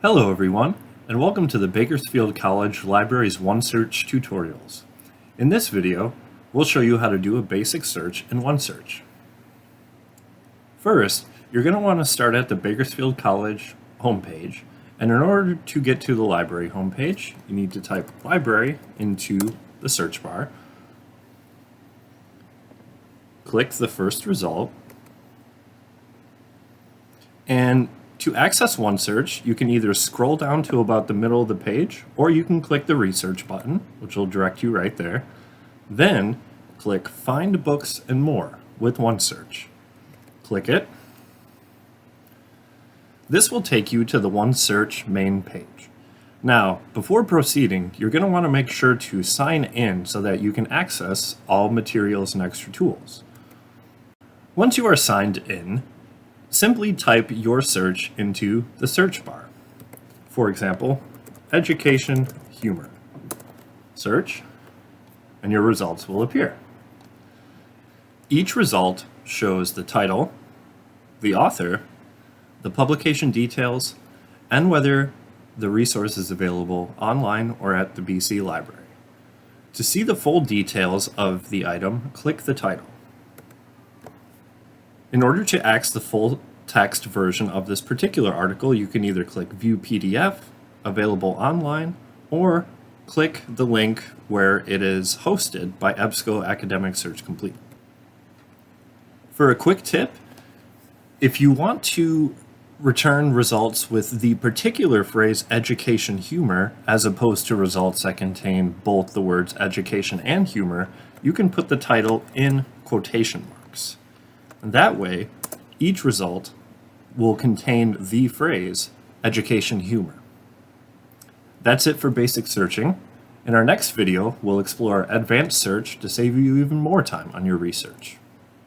Hello everyone, and welcome to the Bakersfield College Library's OneSearch tutorials. In this video, we'll show you how to do a basic search in OneSearch. First, you're going to want to start at the Bakersfield College homepage, and in order to get to the library homepage, you need to type library into the search bar, click the first result, and to access OneSearch, you can either scroll down to about the middle of the page, or you can click the research button, which will direct you right there. Then click Find Books and More with OneSearch. Click it. This will take you to the OneSearch main page. Now, before proceeding, you're going to want to make sure to sign in so that you can access all materials and extra tools. Once you are signed in, simply type your search into the search bar. For example, education humor. Search, and your results will appear. Each result shows the title, the author, the publication details, and whether the resource is available online or at the BC Library. To see the full details of the item, click the title. In order to access the full text version of this particular article, you can either click View PDF, available online, or click the link where it is hosted by EBSCO Academic Search Complete. For a quick tip, if you want to return results with the particular phrase education humor, as opposed to results that contain both the words education and humor, you can put the title in quotation marks. And that way, each result will contain the phrase education humor. That's it for basic searching. In our next video, we'll explore advanced search to save you even more time on your research.